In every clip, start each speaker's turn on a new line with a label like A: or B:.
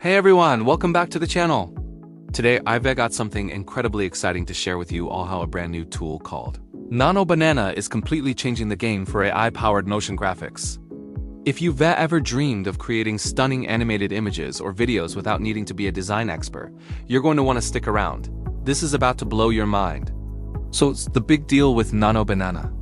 A: Hey everyone, welcome back to the channel. Today I've got something incredibly exciting to share with you all, how a brand new tool called NanoBanana is completely changing the game for AI-powered motion graphics. If you've ever dreamed of creating stunning animated images or videos without needing to be a design expert, you're going to want to stick around. This is about to blow your mind. So it's the big deal with NanoBanana.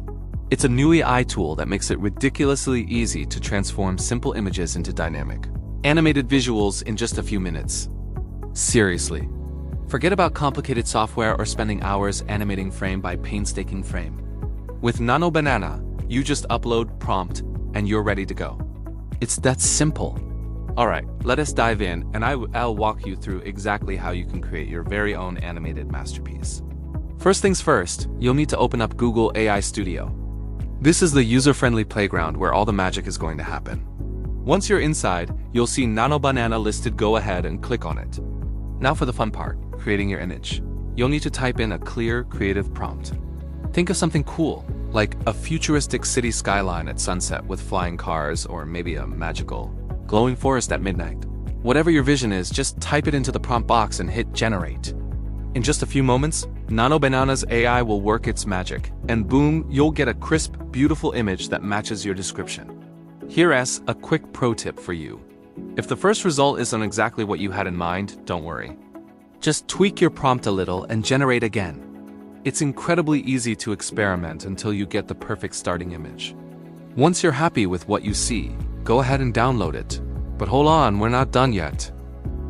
A: It's a new AI tool that makes it ridiculously easy to transform simple images into dynamic, animated visuals in just a few minutes. Seriously. Forget about complicated software or spending hours animating frame by painstaking frame. With NanoBanana, you just upload, prompt, and you're ready to go. It's that simple. Alright, let us dive in, and I'll walk you through exactly how you can create your very own animated masterpiece. First things first, you'll need to open up Google AI Studio. This is the user-friendly playground where all the magic is going to happen. Once you're inside, you'll see NanoBanana listed. Go ahead and click on it. Now for the fun part, creating your image. You'll need to type in a clear, creative prompt. Think of something cool, like a futuristic city skyline at sunset with flying cars, or maybe a magical, glowing forest at midnight. Whatever your vision is, just type it into the prompt box and hit generate. In just a few moments, NanoBanana's AI will work its magic, and boom, you'll get a crisp, beautiful image that matches your description. Here's a quick pro tip for you. If the first result isn't exactly what you had in mind, don't worry. Just tweak your prompt a little and generate again. It's incredibly easy to experiment until you get the perfect starting image. Once you're happy with what you see, go ahead and download it. But hold on, we're not done yet.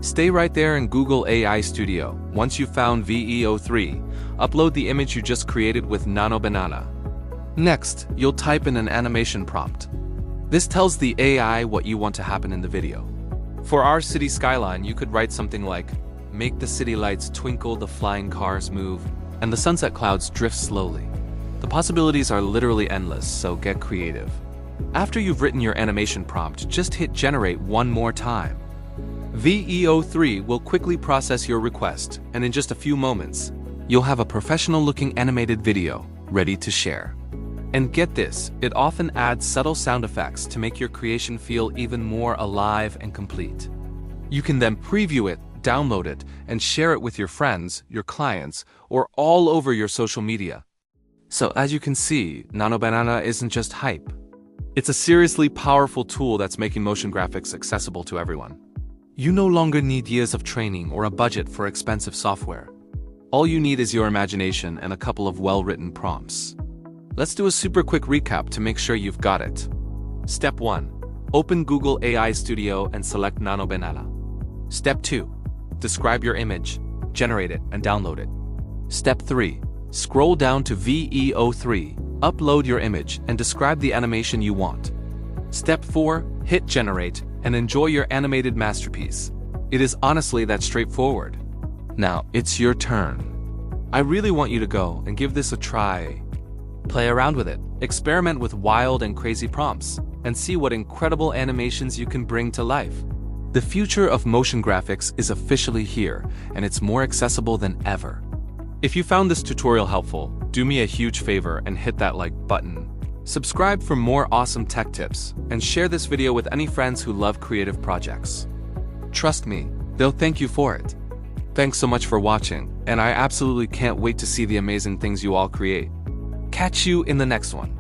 A: Stay right there in Google AI Studio. Once you've found VEO3, upload the image you just created with NanoBanana. Next, you'll type in an animation prompt. This tells the AI what you want to happen in the video. For our city skyline, you could write something like, make the city lights twinkle, the flying cars move, and the sunset clouds drift slowly. The possibilities are literally endless, so get creative. After you've written your animation prompt, just hit generate one more time. VEO3 will quickly process your request, and in just a few moments, you'll have a professional-looking animated video ready to share. And get this, it often adds subtle sound effects to make your creation feel even more alive and complete. You can then preview it, download it, and share it with your friends, your clients, or all over your social media. So as you can see, NanoBanana isn't just hype. It's a seriously powerful tool that's making motion graphics accessible to everyone. You no longer need years of training or a budget for expensive software. All you need is your imagination and a couple of well-written prompts. Let's do a super quick recap to make sure you've got it. Step 1. Open Google AI Studio and select NanoBanana. Step 2. Describe your image, generate it, and download it. Step 3. Scroll down to VEO3, upload your image, and describe the animation you want. Step 4. Hit generate and enjoy your animated masterpiece. It is honestly that straightforward. Now, it's your turn. I really want you to go and give this a try. Play around with it, experiment with wild and crazy prompts, and see what incredible animations you can bring to life. The future of motion graphics is officially here, and it's more accessible than ever. If you found this tutorial helpful, do me a huge favor and hit that like button. Subscribe for more awesome tech tips, and share this video with any friends who love creative projects. Trust me, they'll thank you for it. Thanks so much for watching, and I absolutely can't wait to see the amazing things you all create. Catch you in the next one.